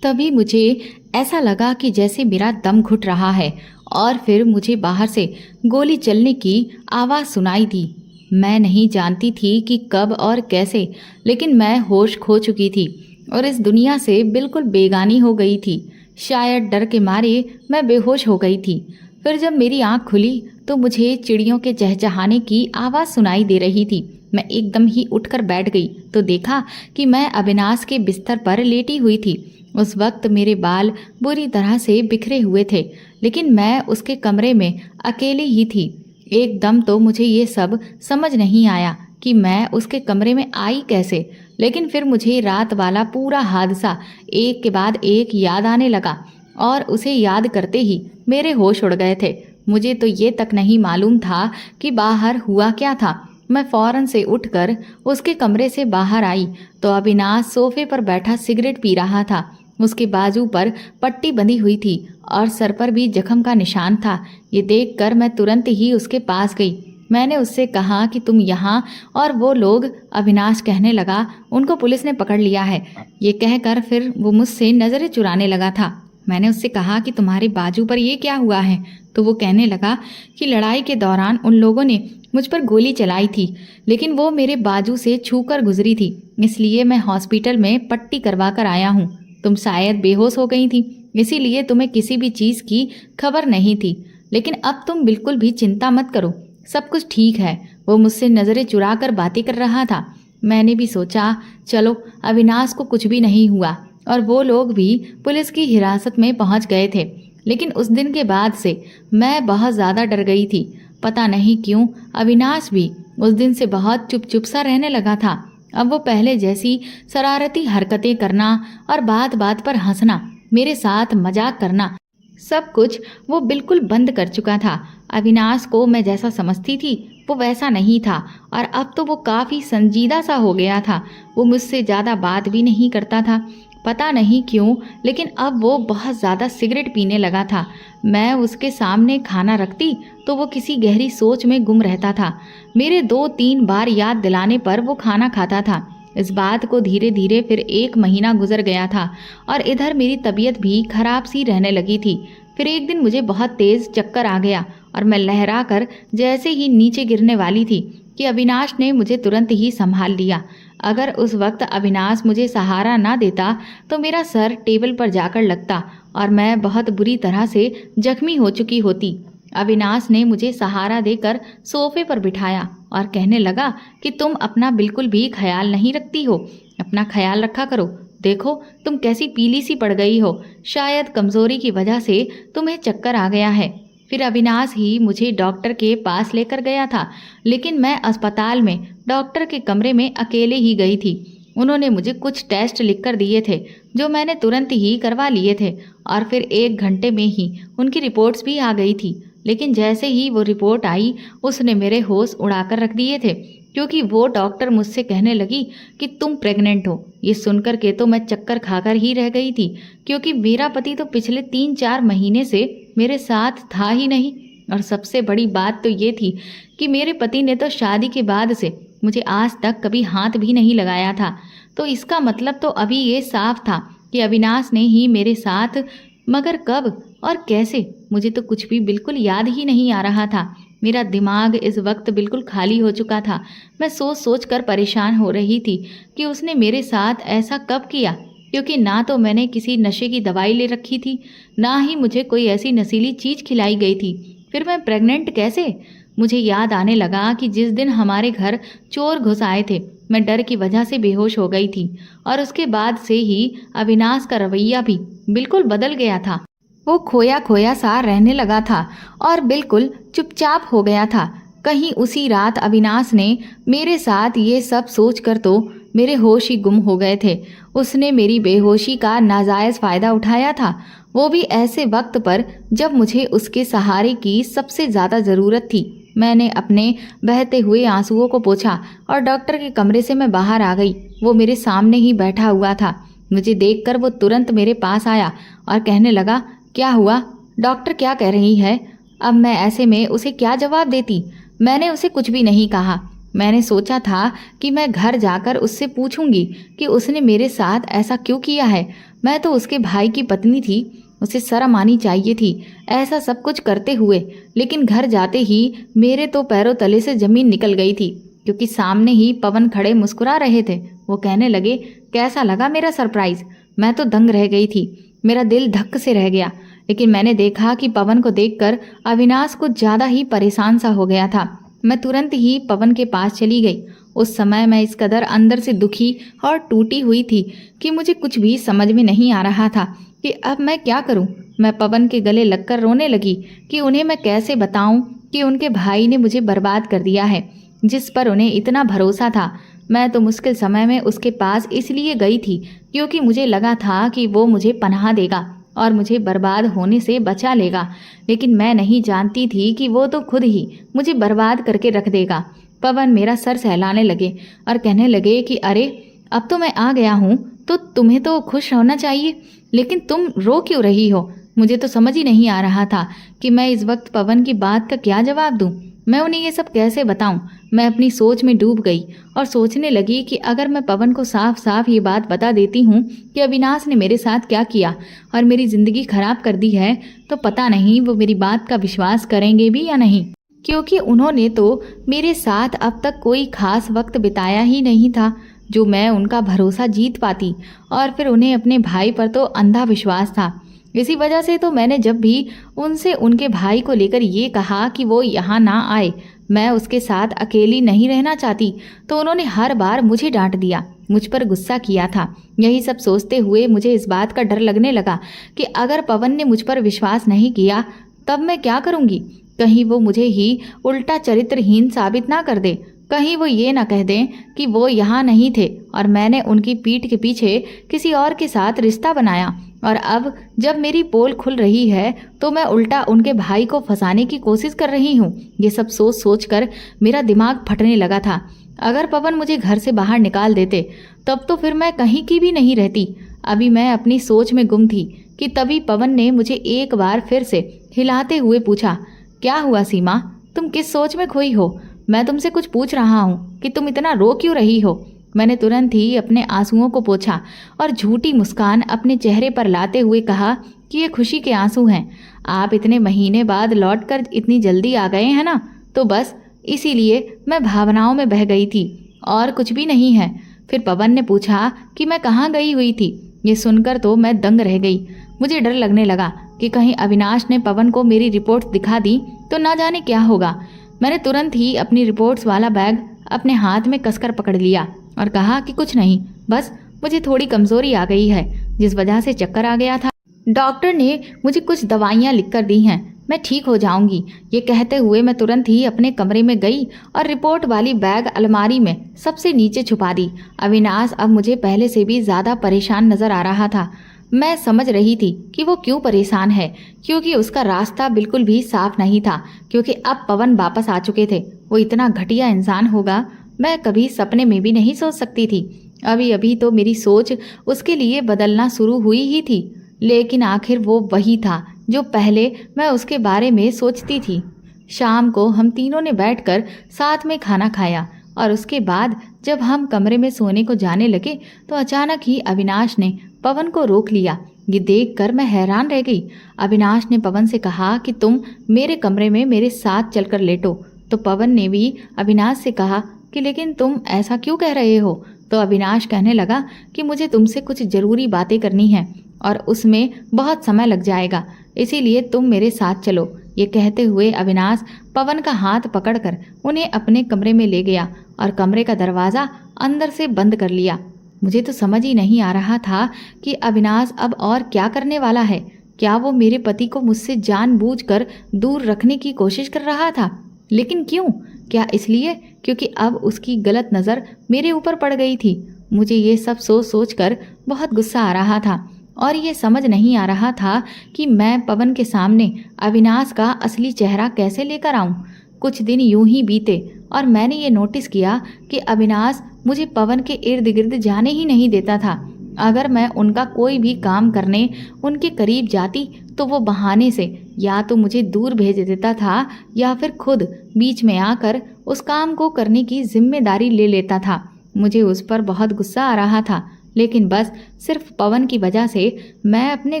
तभी मुझे ऐसा लगा कि जैसे मेरा दम घुट रहा है और फिर मुझे बाहर से गोली चलने की आवाज़ सुनाई दी। मैं नहीं जानती थी कि कब और कैसे, लेकिन मैं होश खो चुकी थी और इस दुनिया से बिल्कुल बेगानी हो गई थी। शायद डर के मारे मैं बेहोश हो गई थी। फिर जब मेरी आँख खुली तो मुझे चिड़ियों के चहचहाने की आवाज़ सुनाई दे रही थी। मैं एकदम ही उठकर बैठ गई तो देखा कि मैं अविनाश के बिस्तर पर लेटी हुई थी। उस वक्त मेरे बाल बुरी तरह से बिखरे हुए थे, लेकिन मैं उसके कमरे में अकेली ही थी। एकदम तो मुझे ये सब समझ नहीं आया कि मैं उसके कमरे में आई कैसे, लेकिन फिर मुझे रात वाला पूरा हादसा एक के बाद एक याद आने लगा और उसे याद करते ही मेरे होश उड़ गए थे। मुझे तो ये तक नहीं मालूम था कि बाहर हुआ क्या था। मैं फौरन से उठकर उसके कमरे से बाहर आई तो अविनाश सोफे पर बैठा सिगरेट पी रहा था। उसके बाजू पर पट्टी बंधी हुई थी और सर पर भी जख्म का निशान था। ये देखकर मैं तुरंत ही उसके पास गई। मैंने उससे कहा कि तुम यहाँ और वो लोग। अविनाश कहने लगा, उनको पुलिस ने पकड़ लिया है। ये कहकर फिर वो मुझसे नज़रें चुराने लगा था। मैंने उससे कहा कि तुम्हारे बाजू पर ये क्या हुआ है? तो वो कहने लगा कि लड़ाई के दौरान उन लोगों ने मुझ पर गोली चलाई थी, लेकिन वो मेरे बाजू से छूकर गुजरी थी, इसलिए मैं हॉस्पिटल में पट्टी करवा कर आया हूँ। तुम शायद बेहोश हो गई थी, इसीलिए तुम्हें किसी भी चीज़ की खबर नहीं थी। लेकिन अब तुम बिल्कुल भी चिंता मत करो, सब कुछ ठीक है। वो मुझसे नज़रें चुरा कर बातें कर रहा था। मैंने भी सोचा चलो अविनाश को कुछ भी नहीं हुआ और वो लोग भी पुलिस की हिरासत में पहुंच गए थे। लेकिन उस दिन के बाद से मैं बहुत ज़्यादा डर गई थी। पता नहीं क्यों अविनाश भी उस दिन से बहुत चुप चुप सा रहने लगा था। अब वो पहले जैसी शरारती हरकतें करना और बात बात पर हंसना, मेरे साथ मजाक करना, सब कुछ वो बिल्कुल बंद कर चुका था। अविनाश को मैं जैसा समझती थी वो वैसा नहीं था और अब तो वो काफ़ी संजीदा सा हो गया था। वो मुझसे ज़्यादा बात भी नहीं करता था, पता नहीं क्यों, लेकिन अब वो बहुत ज़्यादा सिगरेट पीने लगा था। मैं उसके सामने खाना रखती तो वो किसी गहरी सोच में गुम रहता था। मेरे 2-3 बार याद दिलाने पर वो खाना खाता था। इस बात को धीरे धीरे फिर 1 महीना गुजर गया था और इधर मेरी तबीयत भी खराब सी रहने लगी थी। फिर एक दिन मुझे बहुत तेज़ चक्कर आ गया और मैं लहरा कर जैसे ही नीचे गिरने वाली थी कि अविनाश ने मुझे तुरंत ही संभाल लिया। अगर उस वक्त अविनाश मुझे सहारा ना देता तो मेरा सर टेबल पर जाकर लगता और मैं बहुत बुरी तरह से जख्मी हो चुकी होती। अविनाश ने मुझे सहारा देकर सोफे पर बिठाया और कहने लगा कि तुम अपना बिल्कुल भी ख्याल नहीं रखती हो, अपना ख्याल रखा करो। देखो तुम कैसी पीली सी पड़ गई हो, शायद कमज़ोरी की वजह से तुम्हें चक्कर आ गया है। फिर अविनाश ही मुझे डॉक्टर के पास लेकर गया था, लेकिन मैं अस्पताल में डॉक्टर के कमरे में अकेले ही गई थी। उन्होंने मुझे कुछ टेस्ट लिखकर दिए थे जो मैंने तुरंत ही करवा लिए थे और फिर 1 घंटे में ही उनकी रिपोर्ट्स भी आ गई थी। लेकिन जैसे ही वो रिपोर्ट आई उसने मेरे होश उड़ाकर रख दिए थे, क्योंकि वो डॉक्टर मुझसे कहने लगी कि तुम प्रेग्नेंट हो। ये सुनकर के तो मैं चक्कर खाकर ही रह गई थी, क्योंकि मेरा पति तो पिछले 3-4 महीने से मेरे साथ था ही नहीं। और सबसे बड़ी बात तो ये थी कि मेरे पति ने तो शादी के बाद से मुझे आज तक कभी हाथ भी नहीं लगाया था। तो इसका मतलब तो अभी ये साफ था कि अविनाश ने ही मेरे साथ, मगर कब और कैसे मुझे तो कुछ भी बिल्कुल याद ही नहीं आ रहा था। मेरा दिमाग इस वक्त बिल्कुल खाली हो चुका था। मैं सोच सोच कर परेशान हो रही थी कि उसने मेरे साथ ऐसा कब किया, क्योंकि ना तो मैंने किसी नशे की दवाई ले रखी थी, ना ही मुझे कोई ऐसी नशीली चीज़ खिलाई गई थी। फिर मैं प्रेग्नेंट कैसे? मुझे याद आने लगा कि जिस दिन हमारे घर चोर घुस आए थे मैं डर की वजह से बेहोश हो गई थी और उसके बाद से ही अविनाश का रवैया भी बिल्कुल बदल गया था। वो खोया खोया सा रहने लगा था और बिल्कुल चुपचाप हो गया था। कहीं उसी रात अविनाश ने मेरे साथ ये सब सोचकर तो मेरे होश ही गुम हो गए थे। उसने मेरी बेहोशी का नाजायज़ फ़ायदा उठाया था, वो भी ऐसे वक्त पर जब मुझे उसके सहारे की सबसे ज़्यादा ज़रूरत थी। मैंने अपने बहते हुए आंसुओं को पोंछा और डॉक्टर के कमरे से मैं बाहर आ गई। वो मेरे सामने ही बैठा हुआ था। मुझे देखकर वो तुरंत मेरे पास आया और कहने लगा, क्या हुआ? डॉक्टर क्या कह रही है? अब मैं ऐसे में उसे क्या जवाब देती? मैंने उसे कुछ भी नहीं कहा। मैंने सोचा था कि मैं घर जाकर उससे पूछूंगी कि उसने मेरे साथ ऐसा क्यों किया है। मैं तो उसके भाई की पत्नी थी, उसे शर्म आनी चाहिए थी ऐसा सब कुछ करते हुए। लेकिन घर जाते ही मेरे तो पैरों तले से ज़मीन निकल गई थी, क्योंकि सामने ही पवन खड़े मुस्कुरा रहे थे। वो कहने लगे, कैसा लगा मेरा सरप्राइज़? मैं तो दंग रह गई थी, मेरा दिल धक्क से रह गया। लेकिन मैंने देखा कि पवन को देखकर अविनाश कुछ ज़्यादा ही परेशान सा हो गया था। मैं तुरंत ही पवन के पास चली गई उस समय मैं इस कदर अंदर से दुखी और टूटी हुई थी कि मुझे कुछ भी समझ में नहीं आ रहा था कि अब मैं क्या करूं। मैं पवन के गले लगकर रोने लगी कि उन्हें मैं कैसे बताऊं कि उनके भाई ने मुझे बर्बाद कर दिया है, जिस पर उन्हें इतना भरोसा था। मैं तो मुश्किल समय में उसके पास इसलिए गई थी क्योंकि मुझे लगा था कि वो मुझे पनाह देगा और मुझे बर्बाद होने से बचा लेगा, लेकिन मैं नहीं जानती थी कि वो तो खुद ही मुझे बर्बाद करके रख देगा। पवन मेरा सर सहलाने लगे और कहने लगे कि अरे अब तो मैं आ गया हूँ तो तुम्हें तो खुश होना चाहिए, लेकिन तुम रो क्यों रही हो। मुझे तो समझ ही नहीं आ रहा था कि मैं इस वक्त पवन की बात का क्या जवाब दूं। मैं उन्हें ये सब कैसे बताऊं। मैं अपनी सोच में डूब गई और सोचने लगी कि अगर मैं पवन को साफ साफ ये बात बता देती हूँ कि अविनाश ने मेरे साथ क्या किया और मेरी ज़िंदगी खराब कर दी है, तो पता नहीं वो मेरी बात का विश्वास करेंगे भी या नहीं, क्योंकि उन्होंने तो मेरे साथ अब तक कोई खास वक्त बिताया ही नहीं था जो मैं उनका भरोसा जीत पाती, और फिर उन्हें अपने भाई पर तो अंधा विश्वास था। इसी वजह से तो मैंने जब भी उनसे उनके भाई को लेकर ये कहा कि वो यहाँ ना आए, मैं उसके साथ अकेली नहीं रहना चाहती, तो उन्होंने हर बार मुझे डांट दिया, मुझ पर गुस्सा किया था। यही सब सोचते हुए मुझे इस बात का डर लगने लगा कि अगर पवन ने मुझ पर विश्वास नहीं किया तब मैं क्या करूँगी। कहीं वो मुझे ही उल्टा चरित्रहीन साबित ना कर दे, कहीं वो ये ना कह दें कि वो यहाँ नहीं थे और मैंने उनकी पीठ के पीछे किसी और के साथ रिश्ता बनाया, और अब जब मेरी पोल खुल रही है तो मैं उल्टा उनके भाई को फंसाने की कोशिश कर रही हूँ। ये सब सोच सोच कर मेरा दिमाग फटने लगा था। अगर पवन मुझे घर से बाहर निकाल देते तब तो फिर मैं कहीं की भी नहीं रहती। अभी मैं अपनी सोच में गुम थी कि तभी पवन ने मुझे एक बार फिर से हिलाते हुए पूछा, क्या हुआ सीमा, तुम किस सोच में खोई हो? मैं तुमसे कुछ पूछ रहा हूँ कि तुम इतना रो क्यों रही हो। मैंने तुरंत ही अपने आंसुओं को पोंछा और झूठी मुस्कान अपने चेहरे पर लाते हुए कहा कि ये खुशी के आंसू हैं। आप इतने महीने बाद लौटकर इतनी जल्दी आ गए हैं ना, तो बस इसीलिए मैं भावनाओं में बह गई थी और कुछ भी नहीं है। फिर पवन ने पूछा कि मैं कहाँ गई हुई थी। ये सुनकर तो मैं दंग रह गई। मुझे डर लगने लगा कि कहीं अविनाश ने पवन को मेरी रिपोर्ट्स दिखा दी तो ना जाने क्या होगा। मैंने तुरंत ही अपनी रिपोर्ट्स वाला बैग अपने हाथ में कसकर पकड़ लिया और कहा कि कुछ नहीं, बस मुझे थोड़ी कमजोरी आ गई है जिस वजह से चक्कर आ गया था। डॉक्टर ने मुझे कुछ दवाइयाँ लिखकर दी हैं, मैं ठीक हो जाऊंगी। ये कहते हुए मैं तुरंत ही अपने कमरे में गई और रिपोर्ट वाली बैग अलमारी में सबसे नीचे छुपा दी। अविनाश अब मुझे पहले से भी ज़्यादा परेशान नजर आ रहा था। मैं समझ रही थी कि वो क्यों परेशान है, क्योंकि उसका रास्ता बिल्कुल भी साफ नहीं था, क्योंकि अब पवन वापस आ चुके थे। वो इतना घटिया इंसान होगा मैं कभी सपने में भी नहीं सोच सकती थी। अभी अभी तो मेरी सोच उसके लिए बदलना शुरू हुई ही थी, लेकिन आखिर वो वही था जो पहले मैं उसके बारे में सोचती थी। शाम को हम तीनों ने बैठकर साथ में खाना खाया और उसके बाद जब हम कमरे में सोने को जाने लगे तो अचानक ही अविनाश ने पवन को रोक लिया। ये देखकर मैं हैरान रह गई। अविनाश ने पवन से कहा कि तुम मेरे कमरे में मेरे साथ चलकर लेटो। तो पवन ने भी अविनाश से कहा कि लेकिन तुम ऐसा क्यों कह रहे हो। तो अविनाश कहने लगा कि मुझे तुमसे कुछ ज़रूरी बातें करनी है और उसमें बहुत समय लग जाएगा, इसीलिए तुम मेरे साथ चलो। ये कहते हुए अविनाश पवन का हाथ पकड़कर उन्हें अपने कमरे में ले गया और कमरे का दरवाज़ा अंदर से बंद कर लिया। मुझे तो समझ ही नहीं आ रहा था कि अविनाश अब और क्या करने वाला है। क्या वो मेरे पति को मुझसे जानबूझकर दूर रखने की कोशिश कर रहा था? लेकिन क्यों? क्या इसलिए क्योंकि अब उसकी गलत नज़र मेरे ऊपर पड़ गई थी? मुझे ये सब सोच सोच कर बहुत गुस्सा आ रहा था और ये समझ नहीं आ रहा था कि मैं पवन के सामने अविनाश का असली चेहरा कैसे लेकर आऊं। कुछ दिन यूं ही बीते और मैंने ये नोटिस किया कि अविनाश मुझे पवन के इर्द गिर्द जाने ही नहीं देता था। अगर मैं उनका कोई भी काम करने उनके करीब जाती तो वो बहाने से या तो मुझे दूर भेज देता था या फिर खुद बीच में आकर उस काम को करने की जिम्मेदारी ले लेता था। मुझे उस पर बहुत गुस्सा आ रहा था, लेकिन बस सिर्फ पवन की वजह से मैं अपने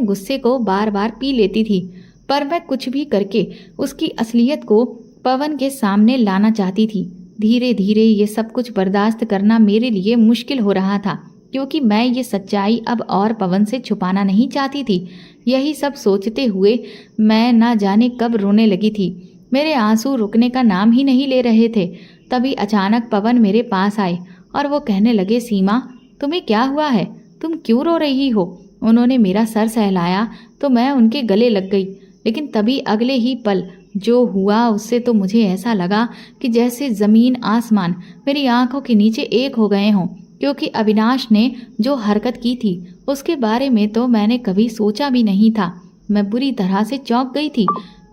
गुस्से को बार बार पी लेती थी। पर मैं कुछ भी करके उसकी असलियत को पवन के सामने लाना चाहती थी। धीरे धीरे ये सब कुछ बर्दाश्त करना मेरे लिए मुश्किल हो रहा था, क्योंकि मैं ये सच्चाई अब और पवन से छुपाना नहीं चाहती थी। यही सब सोचते हुए मैं ना जाने कब रोने लगी थी। मेरे आंसू रुकने का नाम ही नहीं ले रहे थे। तभी अचानक पवन मेरे पास आए और वो कहने लगे, सीमा तुम्हें क्या हुआ है, तुम क्यों रो रही हो। उन्होंने मेरा सर सहलाया तो मैं उनके गले लग गई, लेकिन तभी अगले ही पल जो हुआ उससे तो मुझे ऐसा लगा कि जैसे ज़मीन आसमान मेरी आंखों के नीचे एक हो गए हों, क्योंकि अविनाश ने जो हरकत की थी उसके बारे में तो मैंने कभी सोचा भी नहीं था। मैं बुरी तरह से चौंक गई थी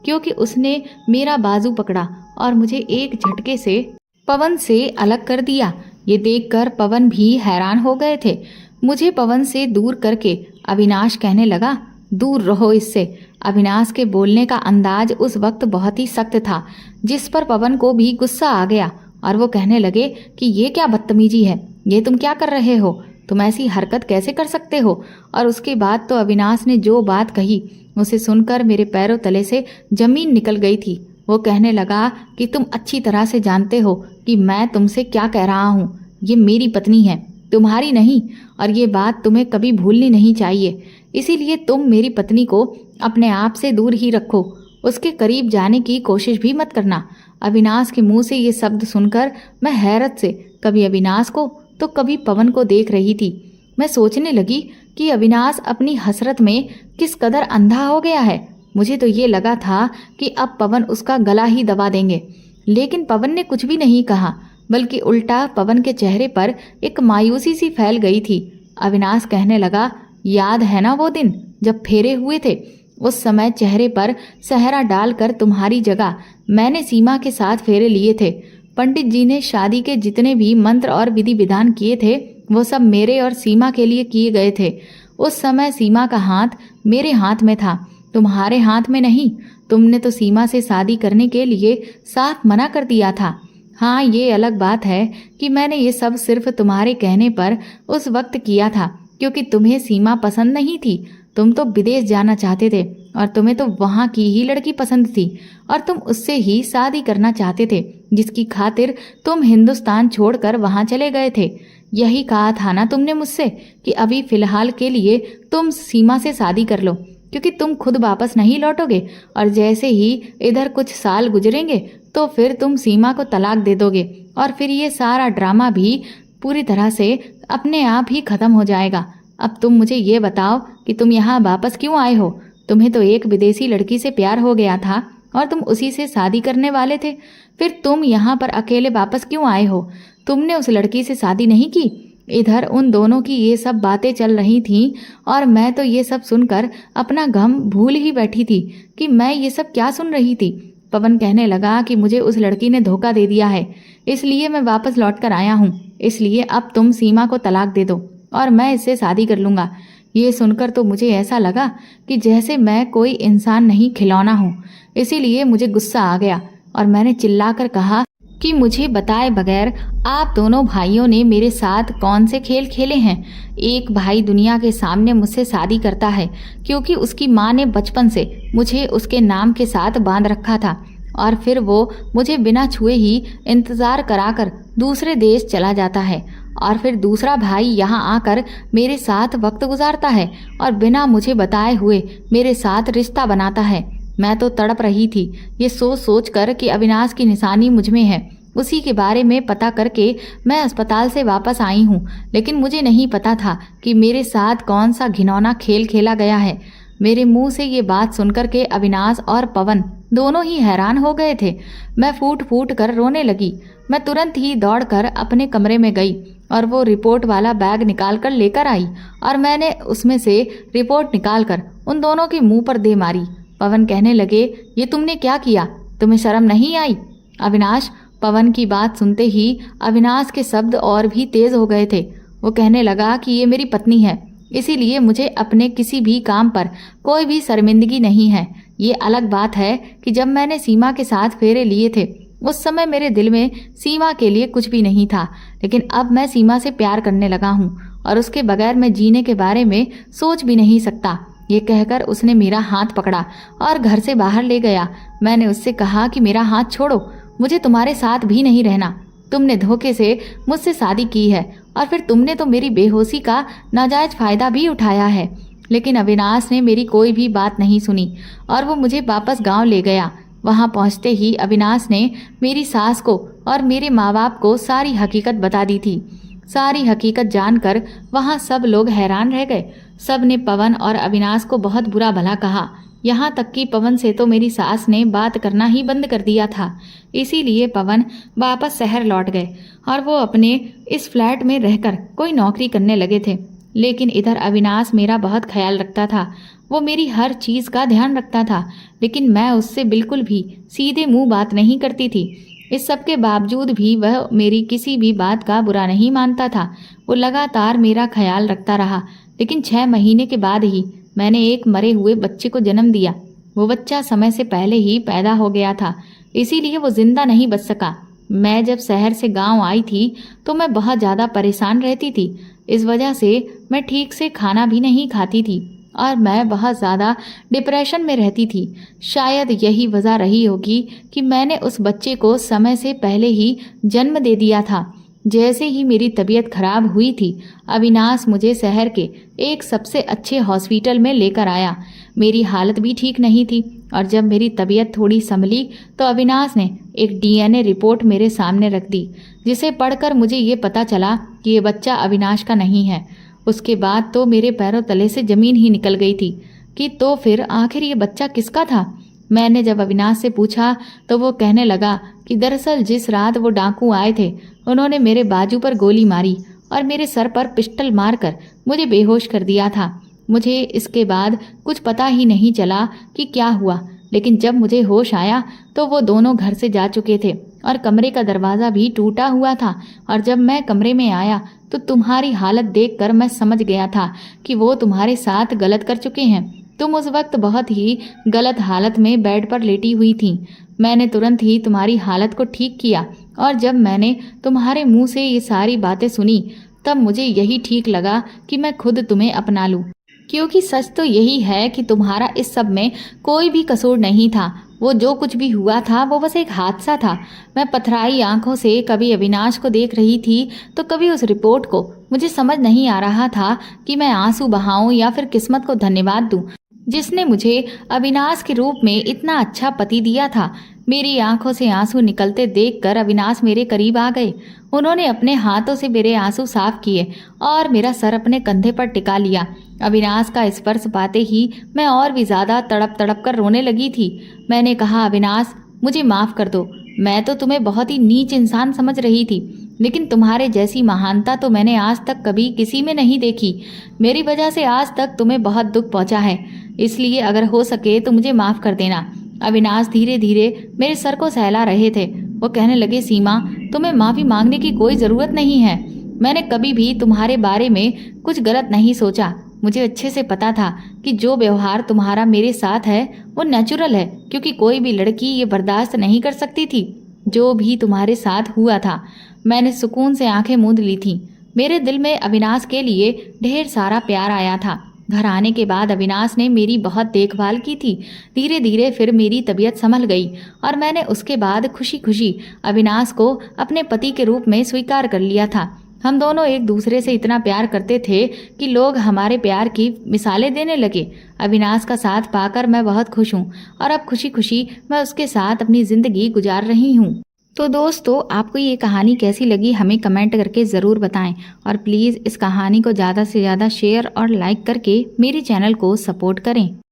क्योंकि उसने मेरा बाजू पकड़ा और मुझे एक झटके से पवन से अलग कर दिया। ये देखकर पवन भी हैरान हो गए थे। मुझे पवन से दूर करके अविनाश कहने लगा, दूर रहो इससे। अविनाश के बोलने का अंदाज उस वक्त बहुत ही सख्त था, जिस पर पवन को भी गुस्सा आ गया और वो कहने लगे कि ये क्या बदतमीजी है, ये तुम क्या कर रहे हो, तुम ऐसी हरकत कैसे कर सकते हो। और उसके बाद तो अविनाश ने जो बात कही उसे सुनकर मेरे पैरों तले से जमीन निकल गई थी। वो कहने लगा कि तुम अच्छी तरह से जानते हो कि मैं तुमसे क्या कह रहा हूँ, ये मेरी पत्नी है, तुम्हारी नहीं, और ये बात तुम्हें कभी भूलनी नहीं चाहिए। इसीलिए तुम मेरी पत्नी को अपने आप से दूर ही रखो, उसके करीब जाने की कोशिश भी मत करना। अविनाश के मुंह से ये शब्द सुनकर मैं हैरत से कभी अविनाश को तो कभी पवन को देख रही थी। मैं सोचने लगी कि अविनाश अपनी हसरत में किस कदर अंधा हो गया है। मुझे तो ये लगा था कि अब पवन उसका गला ही दबा देंगे, लेकिन पवन ने कुछ भी नहीं कहा, बल्कि उल्टा पवन के चेहरे पर एक मायूसी सी फैल गई थी। अविनाश कहने लगा, याद है ना वो दिन जब फेरे हुए थे, उस समय चेहरे पर सहरा डालकर तुम्हारी जगह मैंने सीमा के साथ फेरे लिए थे। पंडित जी ने शादी के जितने भी मंत्र और विधि विधान किए थे वो सब मेरे और सीमा के लिए किए गए थे। उस समय सीमा का हाथ मेरे हाथ में था, तुम्हारे हाथ में नहीं। तुमने तो सीमा से शादी करने के लिए साफ मना कर दिया था। हाँ, ये अलग बात है कि मैंने ये सब सिर्फ तुम्हारे कहने पर उस वक्त किया था, क्योंकि तुम्हें सीमा पसंद नहीं थी। तुम तो विदेश जाना चाहते थे और तुम्हें तो वहाँ की ही लड़की पसंद थी और तुम उससे ही शादी करना चाहते थे, जिसकी खातिर तुम हिंदुस्तान छोड़कर वहाँ चले गए थे। यही कहा था ना तुमने मुझसे कि अभी फिलहाल के लिए तुम सीमा से शादी कर लो, क्योंकि तुम खुद वापस नहीं लौटोगे और जैसे ही इधर कुछ साल गुजरेंगे तो फिर तुम सीमा को तलाक दे दोगे और फिर ये सारा ड्रामा भी पूरी तरह से अपने आप ही खत्म हो जाएगा। अब तुम मुझे ये बताओ कि तुम यहाँ वापस क्यों आए हो। तुम्हें तो एक विदेशी लड़की से प्यार हो गया था और तुम उसी से शादी करने वाले थे, फिर तुम यहाँ पर अकेले वापस क्यों आए हो। तुमने उस लड़की से शादी नहीं की। इधर उन दोनों की ये सब बातें चल रही थीं और मैं तो ये सब सुनकर अपना गम भूल ही बैठी थी कि मैं ये सब क्या सुन रही थी। पवन कहने लगा कि मुझे उस लड़की ने धोखा दे दिया है, इसलिए मैं वापस लौट कर आया हूँ। इसलिए अब तुम सीमा को तलाक दे दो और मैं इससे शादी कर लूँगा। ये सुनकर तो मुझे ऐसा लगा कि जैसे मैं कोई इंसान नहीं, खिलौना हूँ। इसीलिए मुझे गुस्सा आ गया और मैंने चिल्लाकर कहा कि मुझे बताए बगैर आप दोनों भाइयों ने मेरे साथ कौन से खेल खेले हैं। एक भाई दुनिया के सामने मुझसे शादी करता है क्योंकि उसकी माँ ने बचपन से मुझे उसके नाम के साथ बांध रखा था, और फिर वो मुझे बिना छुए ही इंतज़ार कराकर दूसरे देश चला जाता है, और फिर दूसरा भाई यहाँ आकर मेरे साथ वक्त गुजारता है और बिना मुझे बताए हुए मेरे साथ रिश्ता बनाता है। मैं तो तड़प रही थी ये सोच सोच कर कि अविनाश की निशानी मुझ में है। उसी के बारे में पता करके मैं अस्पताल से वापस आई हूँ, लेकिन मुझे नहीं पता था कि मेरे साथ कौन सा घिनौना खेल खेला गया है। मेरे मुंह से ये बात सुनकर के अविनाश और पवन दोनों ही हैरान हो गए थे। मैं फूट फूट कर रोने लगी। मैं तुरंत ही दौड़कर अपने कमरे में गई और वो रिपोर्ट वाला बैग निकाल कर लेकर आई और मैंने उसमें से रिपोर्ट निकाल कर उन दोनों के मुंह पर दे मारी। पवन कहने लगे, ये तुमने क्या किया, तुम्हें शर्म नहीं आई। अविनाश, पवन की बात सुनते ही अविनाश के शब्द और भी तेज हो गए थे। वो कहने लगा कि ये मेरी पत्नी है, इसीलिए मुझे अपने किसी भी काम पर कोई भी शर्मिंदगी नहीं है। ये अलग बात है कि जब मैंने सीमा के साथ फेरे लिए थे उस समय मेरे दिल में सीमा के लिए कुछ भी नहीं था, लेकिन अब मैं सीमा से प्यार करने लगा हूँ और उसके बगैर मैं जीने के बारे में सोच भी नहीं सकता। ये कहकर उसने मेरा हाथ पकड़ा और घर से बाहर ले गया। मैंने उससे कहा कि मेरा हाथ छोड़ो, मुझे तुम्हारे साथ भी नहीं रहना। तुमने धोखे से मुझसे शादी की है और फिर तुमने तो मेरी बेहोशी का नाजायज फायदा भी उठाया है। लेकिन अविनाश ने मेरी कोई भी बात नहीं सुनी और वो मुझे वापस गांव ले गया। वहाँ पहुँचते ही अविनाश ने मेरी सास को और मेरे माँ बाप को सारी हकीकत बता दी थी। सारी हकीकत जानकर वहाँ सब लोग हैरान रह गए। सब ने पवन और अविनाश को बहुत बुरा भला कहा। यहाँ तक कि पवन से तो मेरी सास ने बात करना ही बंद कर दिया था। इसीलिए पवन वापस शहर लौट गए और वो अपने इस फ्लैट में रहकर कोई नौकरी करने लगे थे। लेकिन इधर अविनाश मेरा बहुत ख्याल रखता था। वो मेरी हर चीज़ का ध्यान रखता था, लेकिन मैं उससे बिल्कुल भी सीधे मुंह बात नहीं करती थी। इस सब के बावजूद भी वह मेरी किसी भी बात का बुरा नहीं मानता था। वो लगातार मेरा ख्याल रखता रहा। लेकिन 6 महीने के बाद ही मैंने एक मरे हुए बच्चे को जन्म दिया। वो बच्चा समय से पहले ही पैदा हो गया था, इसीलिए वो जिंदा नहीं बच सका। मैं जब शहर से गांव आई थी तो मैं बहुत ज़्यादा परेशान रहती थी। इस वजह से मैं ठीक से खाना भी नहीं खाती थी और मैं बहुत ज़्यादा डिप्रेशन में रहती थी। शायद यही वजह रही होगी कि मैंने उस बच्चे को समय से पहले ही जन्म दे दिया था। जैसे ही मेरी तबीयत खराब हुई थी, अविनाश मुझे शहर के एक सबसे अच्छे हॉस्पिटल में लेकर आया। मेरी हालत भी ठीक नहीं थी और जब मेरी तबीयत थोड़ी संभली तो अविनाश ने एक डीएनए रिपोर्ट मेरे सामने रख दी, जिसे पढ़कर मुझे ये पता चला कि ये बच्चा अविनाश का नहीं है। उसके बाद तो मेरे पैरों तले से ज़मीन ही निकल गई थी कि तो फिर आखिर ये बच्चा किसका था। मैंने जब अविनाश से पूछा तो वो कहने लगा कि दरअसल जिस रात वो डाकू आए थे, उन्होंने मेरे बाजू पर गोली मारी और मेरे सर पर पिस्टल मारकर मुझे बेहोश कर दिया था। मुझे इसके बाद कुछ पता ही नहीं चला कि क्या हुआ, लेकिन जब मुझे होश आया तो वो दोनों घर से जा चुके थे और कमरे का दरवाज़ा भी टूटा हुआ था। और जब मैं कमरे में आया तो तुम्हारी हालत देखकर मैं समझ गया था कि वो तुम्हारे साथ गलत कर चुके हैं। तुम उस वक्त बहुत ही गलत हालत में बेड पर लेटी हुई थी। मैंने तुरंत ही तुम्हारी हालत को ठीक किया और जब मैंने तुम्हारे मुंह से ये सारी बातें सुनी तब मुझे यही ठीक लगा कि मैं खुद तुम्हें अपना लूं, क्योंकि सच तो यही है कि तुम्हारा इस सब में कोई भी कसूर नहीं था। वो जो कुछ भी हुआ था वो बस एक हादसा था। मैं पथराई आंखों से कभी अविनाश को देख रही थी तो कभी उस रिपोर्ट को। मुझे समझ नहीं आ रहा था कि मैं आंसू बहाऊं या फिर किस्मत को धन्यवाद दूं, जिसने मुझे अविनाश के रूप में इतना अच्छा पति दिया था। मेरी आंखों से आंसू निकलते देखकर अविनाश मेरे करीब आ गए। उन्होंने अपने हाथों से मेरे आंसू साफ किए और मेरा सर अपने कंधे पर टिका लिया। अविनाश का स्पर्श पाते ही मैं और भी ज़्यादा तड़प तड़प कर रोने लगी थी। मैंने कहा, अविनाश मुझे माफ़ कर दो। मैं तो तुम्हें बहुत ही नीच इंसान समझ रही थी, लेकिन तुम्हारे जैसी महानता तो मैंने आज तक कभी किसी में नहीं देखी। मेरी वजह से आज तक तुम्हें बहुत दुख पहुंचा है, इसलिए अगर हो सके तो मुझे माफ़ कर देना। अविनाश धीरे धीरे मेरे सर को सहला रहे थे। वो कहने लगे, सीमा तुम्हें माफ़ी मांगने की कोई ज़रूरत नहीं है। मैंने कभी भी तुम्हारे बारे में कुछ गलत नहीं सोचा। मुझे अच्छे से पता था कि जो व्यवहार तुम्हारा मेरे साथ है वो नेचुरल है, क्योंकि कोई भी लड़की ये बर्दाश्त नहीं कर सकती थी जो भी तुम्हारे साथ हुआ था। मैंने सुकून से आंखें मूंद ली थीं। मेरे दिल में अविनाश के लिए ढेर सारा प्यार आया था। घर आने के बाद अविनाश ने मेरी बहुत देखभाल की थी। धीरे धीरे फिर मेरी तबीयत संभल गई और मैंने उसके बाद खुशी खुशी अविनाश को अपने पति के रूप में स्वीकार कर लिया था। हम दोनों एक दूसरे से इतना प्यार करते थे कि लोग हमारे प्यार की मिसालें देने लगे। अविनाश का साथ पाकर मैं बहुत खुश हूँ और अब खुशी खुशी मैं उसके साथ अपनी ज़िंदगी गुजार रही हूँ। तो दोस्तों, आपको ये कहानी कैसी लगी हमें कमेंट करके ज़रूर बताएं और प्लीज़ इस कहानी को ज़्यादा से ज़्यादा शेयर और लाइक करके मेरे चैनल को सपोर्ट करें।